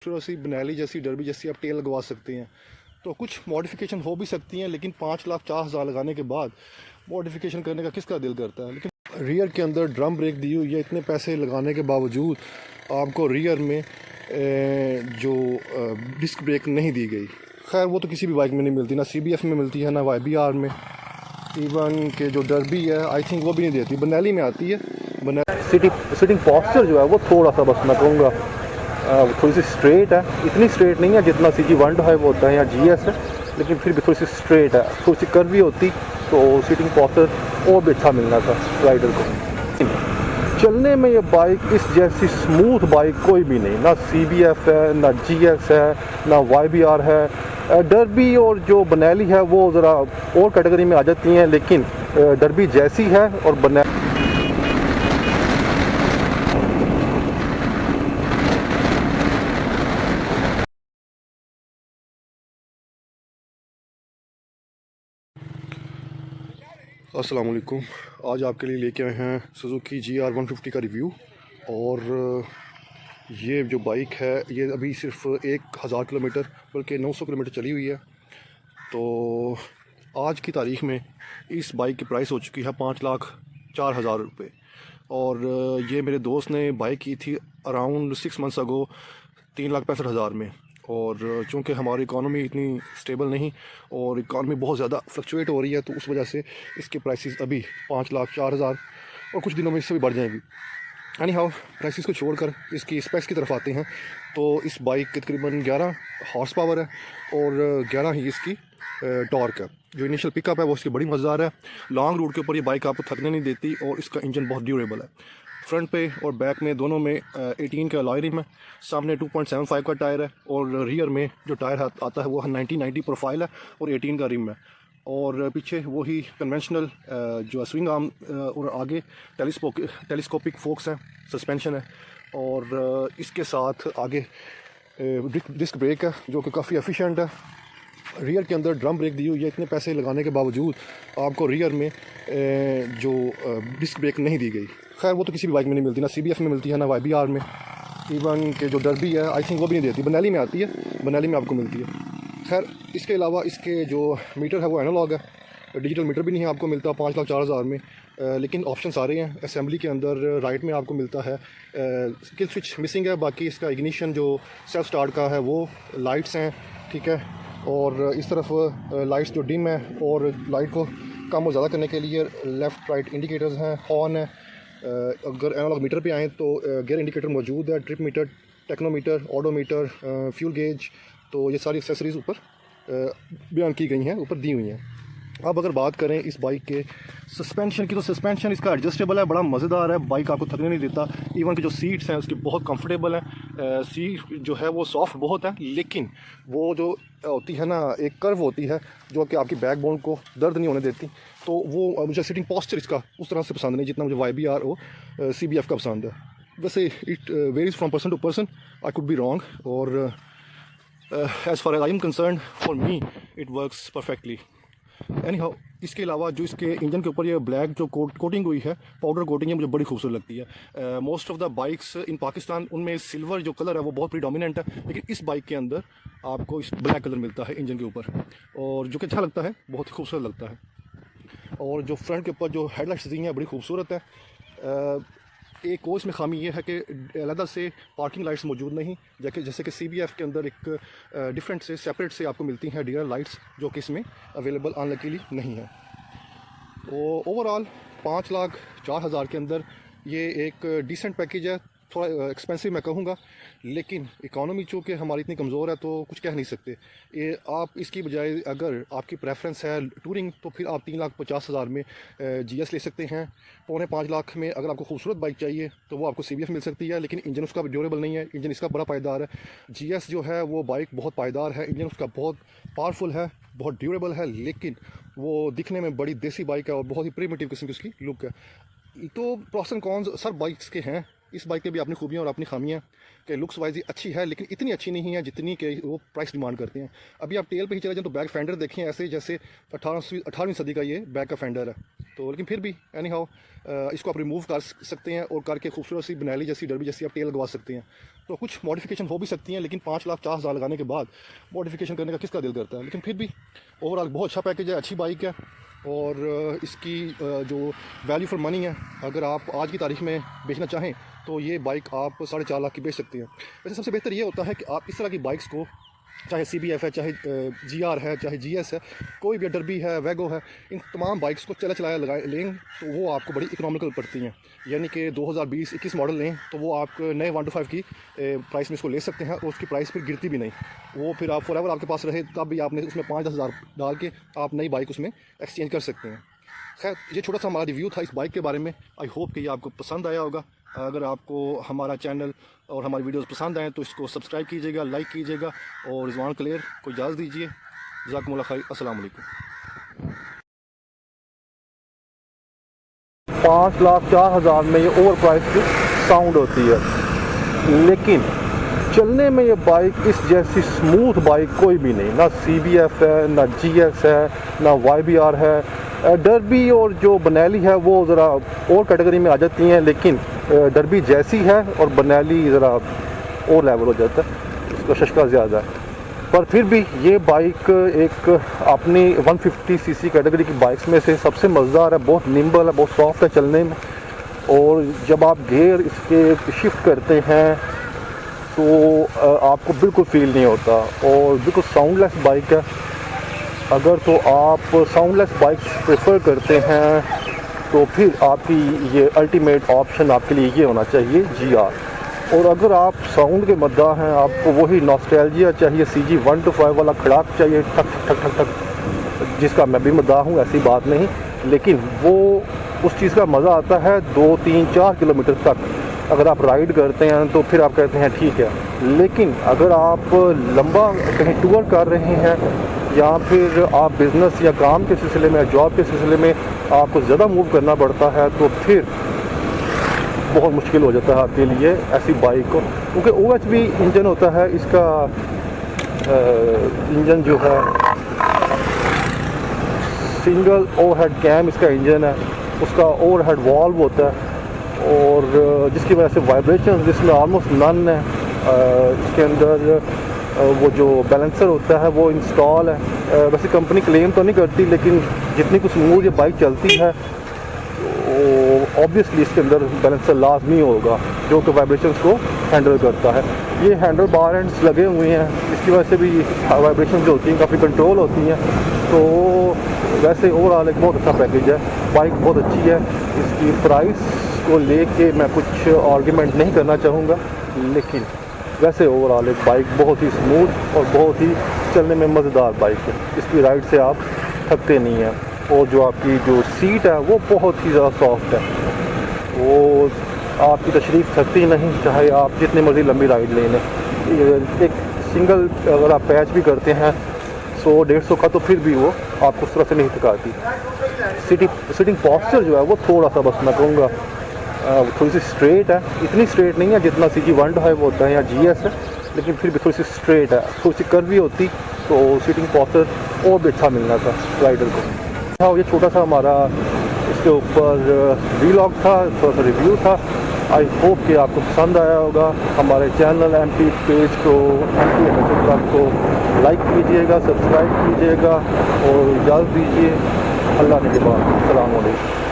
खूबसूरत सी बनैली जैसी डर्बी जैसी आप टेल लगवा सकते हैं। तो कुछ मॉडिफिकेशन हो भी सकती हैं, लेकिन 5,40,000 लगाने के बाद मॉडिफिकेशन करने का किसका दिल करता है। लेकिन रियर के अंदर ड्रम ब्रेक दी हुई है, इतने पैसे लगाने के बावजूद आपको रियर में जो डिस्क ब्रेक नहीं दी गई। खैर वो तो किसी भी बाइक में नहीं मिलती, ना CBF में मिलती है, ना YBR में। इवन के जो डर्बी है आई थिंक वो भी नहीं देती, बनैली में आती है। सिटिंग पॉस्चर जो है वो थोड़ा सा, बस मैं कहूँगा थोड़ी सी स्ट्रेट है, इतनी स्ट्रेट नहीं है जितना CG125 होता है या GS है, लेकिन फिर भी थोड़ी सी स्ट्रेट है। थोड़ी सी कर्वी होती तो सिटिंग पॉस्चर और भी अच्छा मिलना था राइडर को। चलने में ये बाइक इस जैसी स्मूथ बाइक कोई भी नहीं, ना CBF है, ना GS है, ना YBR है। डर्बी और जो बनैली है वो ज़रा और कैटेगरी में आ जाती हैं, लेकिन डर्बी जैसी है और बनैली अस्सलाम वालेकुम। आज आपके लिए लेके आए हैं सुजुकी GR 150 का रिव्यू। और ये जो बाइक है ये अभी सिर्फ 1,000 किलोमीटर बल्कि 900 किलोमीटर चली हुई है। तो आज की तारीख़ में इस बाइक की प्राइस हो चुकी है 5,04,000 रुपये। और ये मेरे दोस्त ने बाइक की थी अराउंड 6 मंथ्स अगो 3,65,000 में। और चूँकि हमारी इकॉनमी इतनी स्टेबल नहीं और इकॉनमी बहुत ज़्यादा फ्लक्चुएट हो रही है, तो उस वजह से इसके प्राइसेस अभी 5,04,000 और कुछ दिनों में इससे भी बढ़ जाएंगी। एनी हाउ प्राइसेस को छोड़कर इसकी स्पेक्स की तरफ आते हैं। तो इस बाइक के तकरीबन 11 हॉर्स पावर है और 11 ही इसकी टॉर्क है। जो इनिशियल पिकअप है वो इसकी बड़ी मज़ेदार है। लॉन्ग रूट के ऊपर ये बाइक आपको थकने नहीं देती और इसका इंजन बहुत ड्यूरेबल है। फ्रंट पे और बैक में दोनों में 18 का अलॉय रिम है। सामने 2.75 का टायर है और रियर में जो टायर आता है वो 1990 प्रोफाइल है और 18 का रिम है। और पीछे वही कन्वेंशनल जो स्विंग आर्म और आगे टेलीस्कोपिक फोक्स है, सस्पेंशन है। और इसके साथ आगे डिस्क ब्रेक है जो कि काफ़ी एफिशिएंट है। रियर के अंदर ड्रम ब्रेक दी हुई है, इतने पैसे लगाने के बावजूद आपको रियर में जो डिस्क ब्रेक नहीं दी गई। खैर वो तो किसी भी बाइक में नहीं मिलती, ना CBF में मिलती है, ना YBR में। इवन के जो डर्बी है आई थिंक वो भी नहीं देती, बनैली में आती है, बनैली में आपको मिलती है। खैर इसके अलावा इसके जो मीटर है वो एनालॉग है, डिजिटल मीटर भी नहीं है आपको मिलता 5,04,000 में। लेकिन ऑप्शन सारे हैं। असेंबली के अंदर राइट में आपको मिलता है किल स्विच मिसिंग है, बाकी इसका इग्निशन जो सेल्फ स्टार्ट का है वो लाइट्स हैं, ठीक है। और इस तरफ लाइट्स जो डिम है और लाइट को कम और ज़्यादा करने के लिए लेफ़्ट राइट इंडिकेटर्स हैं, हॉर्न है। अगर एनालॉग मीटर पे आएँ तो गियर इंडिकेटर मौजूद है, trip meter, tachometer, odometer, fuel gauge. तो ये सारी एक्सेसरीज़ ऊपर बयान की गई हैं, ऊपर दी हुई हैं। अब अगर बात करें इस बाइक के सस्पेंशन की, तो सस्पेंशन इसका एडजस्टेबल है, बड़ा मज़ेदार है, बाइक आपको थकने नहीं देता। इवन की जो सीट्स हैं उसकी बहुत कंफर्टेबल है। सीट जो है वो सॉफ्ट बहुत है, लेकिन वो जो होती है ना एक कर्व होती है जो कि आपकी बैकबोन को दर्द नहीं होने देती। तो वो मुझे सिटिंग पॉस्चर इसका उस तरह से पसंद नहीं जितना मुझे YBR और CBF का पसंद है। वैसे it varies from person to person, I could be wrong. और as far as I am concern for me it works perfectly. Anyhow इसके अलावा जो इसके इंजन के ऊपर ये ब्लैक जो कोटिंग हुई है, पाउडर कोटिंग है, मुझे बड़ी खूबसूरत लगती है। Most of the bikes in Pakistan उनमें सिल्वर जो कलर है वो बहुत प्रीडोमिनेंट है, लेकिन इस बाइक के अंदर आपको इस ब्लैक कलर मिलता है इंजन के ऊपर, और जो कि अच्छा लगता है, बहुत ही खूबसूरत लगता है। और जो फ्रंट के ऊपर जो हेडलाइट्स दी हैं बड़ी खूबसूरत है। एक और इसमें खामी ये है कि अलग से पार्किंग लाइट्स मौजूद नहीं, जैसे कि CBF के अंदर एक डिफरेंट से सेपरेट से आपको मिलती हैं डियर लाइट्स, जो कि इसमें अवेलेबल अनलकीली नहीं है। तो ओवरऑल 5,04,000 के अंदर ये एक डिसेंट पैकेज है। थोड़ा एक्सपेंसिव मैं कहूँगा, लेकिन इकॉनमी चूँकि हमारी इतनी कमज़ोर है तो कुछ कह नहीं सकते। ये आप इसकी बजाय अगर आपकी प्रेफरेंस है टूरिंग, तो फिर आप 3,50,000 में GS ले सकते हैं। 4.5 लाख में अगर आपको खूबसूरत बाइक चाहिए तो वो आपको CBF मिल सकती है, लेकिन इंजन उसका ड्यूरेबल नहीं है, इंजन इसका बड़ा पायदार है। GS जो है वो बाइक बहुत पायदार है, इंजन उसका बहुत पावरफुल है, बहुत ड्यूरेबल है, लेकिन वो दिखने में बड़ी देसी बाइक है और बहुत ही प्रिमिटिव किस्म की उसकी लुक है। तो प्रॉस एंड कॉन्स सब बाइक्स के हैं। इस बाइक के भी अपनी खूबियाँ और अपनी खामियाँ कि लुक्स वाइज अच्छी है, लेकिन इतनी अच्छी नहीं है जितनी कि वो प्राइस डिमांड करते हैं। अभी आप टेल पे ही चले जाएं तो बैक फेंडर देखें ऐसे जैसे 18वीं सदी का ये बैक का फेंडर है। तो लेकिन फिर भी एनी हाउ इसको आप रिमूव कर सकते हैं और करके खूबसूरत सी बनैली जैसी डर्बी जैसी आप टेल लगवा सकते हैं। तो कुछ मॉडिफिकेशन हो भी सकती हैं, लेकिन 5,50,000 लगाने के बाद मॉडिफिकेशन करने का किसका दिल करता है। लेकिन फिर भी ओवरऑल बहुत अच्छा पैकेज है, अच्छी बाइक है। और इसकी जो वैल्यू फॉर मनी है, अगर आप आज की तारीख में बेचना चाहें तो ये बाइक आप 4.5 लाख की बेच सकते हैं। वैसे सबसे बेहतर ये होता है कि आप इस तरह की बाइक्स को, चाहे CBF है, चाहे GR है, चाहे GS है, कोई भी डर्बी है, वैगो है, इन तमाम बाइक्स को चलाया लगाए लें तो वो आपको बड़ी इकोनॉमिकल पड़ती हैं। यानी कि 2020-21 मॉडल लें तो वो आप नए 125 की प्राइस में इसको ले सकते हैं, और उसकी प्राइस फिर गिरती भी नहीं। वो फिर आप फॉरएवर आपके पास रहे, तब भी आपने उसमें 5-10 हज़ार डाल के आप नई बाइक उसमें एक्सचेंज कर सकते हैं। खैर, ये छोटा सा हमारा रिव्यू था इस बाइक के बारे में। आई होप कि ये आपको पसंद आया होगा। अगर आपको हमारा चैनल और हमारी वीडियोस पसंद आएँ तो इसको सब्सक्राइब कीजिएगा, लाइक कीजिएगा, और रिजवान क्लियर को इजाज़त दीजिए। जज़ाकुमुल्लाह खैर, अस्सलाम वालेकुम। 5,04,000 में ये ओवर प्राइस की साउंड होती है, लेकिन चलने में ये बाइक इस जैसी स्मूथ बाइक कोई भी नहीं। ना CBF है, ना GS है, ना YBR है। डर्बी और जो बनैली है वो ज़रा और कैटेगरी में आ जाती हैं, लेकिन डर्बी जैसी है और बनैली ज़रा और लेवल हो जाता है, उसका शशका ज़्यादा है। पर फिर भी ये बाइक एक अपनी 150 सीसी कैटेगरी की बाइक्स में से सबसे मज़ेदार है। बहुत निम्बल है, बहुत सॉफ्ट है चलने में, और जब आप गियर इसके शिफ्ट करते हैं तो आपको बिल्कुल फील नहीं होता, और बिल्कुल साउंडलेस बाइक है। अगर तो आप साउंडलेस बाइक्स प्रेफर करते हैं तो फिर आपकी ये अल्टीमेट ऑप्शन आपके लिए ये होना चाहिए GR। और अगर आप साउंड के मद्दा हैं, आपको वही नॉस्टैल्जिया चाहिए, CG 125 वाला खड़ाक चाहिए, ठक ठक ठक ठक, जिसका मैं भी मद्दा हूँ, ऐसी बात नहीं, लेकिन वो उस चीज़ का मज़ा आता है 2, 3, 4 किलोमीटर तक। अगर आप राइड करते हैं तो फिर आप कहते हैं ठीक है, लेकिन अगर आप लंबा कहीं टूर कर रहे हैं या फिर आप बिज़नेस या काम के सिलसिले में, जॉब के सिलसिले में आपको ज़्यादा मूव करना पड़ता है, तो फिर बहुत मुश्किल हो जाता है आपके लिए ऐसी बाइक को। क्योंकि OH भी इंजन होता है इसका, इंजन जो है सिंगल ओवरहेड कैम इसका इंजन है, उसका ओवरहेड वॉल्व होता है, और जिसकी वजह से वाइब्रेशन जिसमें ऑलमोस्ट नन है। इसके अंदर वो जो बैलेंसर होता है वो इंस्टॉल है। वैसे कंपनी क्लेम तो नहीं करती, लेकिन जितनी कुछ स्मूथ ये बाइक चलती है तो ऑब्वियसली इसके अंदर बैलेंसर लाजमी होगा जो कि वाइब्रेशंस को हैंडल करता है। ये हैंडल बार एंड्स लगे हुए हैं, इसकी वजह से भी वाइब्रेशन जो होती हैं काफ़ी कंट्रोल होती हैं। तो वैसे ओवरऑल एक बहुत अच्छा पैकेज है, बाइक बहुत अच्छी है। इसकी प्राइस को लेके मैं कुछ आर्गूमेंट नहीं करना चाहूँगा, लेकिन वैसे ओवरऑल एक बाइक बहुत ही स्मूथ और बहुत ही चलने में मज़ेदार बाइक है। इसकी राइड से आप थकते नहीं हैं, और जो आपकी जो सीट है वो बहुत ही ज़्यादा सॉफ्ट है, वो आपकी तशरीफ़ थकती नहीं, चाहे आप जितनी मर्ज़ी लंबी राइड ले लें। एक सिंगल अगर आप पैच भी करते हैं 100-150 का, तो फिर भी वो आपको उस तरह से नहीं थकाती। सिटिंग पॉस्चर जो है वो थोड़ा सा, बस मैं कहूँगा थोड़ी सी स्ट्रेट है, इतनी स्ट्रेट नहीं है जितना CG 125 होता है या GS है, लेकिन फिर भी थोड़ी सी स्ट्रेट है। थोड़ी सी कर्वी होती तो सिटिंग पॉस्चर और भी अच्छा मिलना था राइडर को। हाँ, ये छोटा सा हमारा इसके ऊपर व्लॉग था, थोड़ा सा रिव्यू था। आई होप कि आपको पसंद आया होगा। हमारे चैनल MP पेज को, MP MSN क्लब को लाइक कीजिएगा, सब्सक्राइब कीजिएगा, और इजाज़त दीजिए। अल्लाह ने के बाद, अस्सलाम वालेकुम।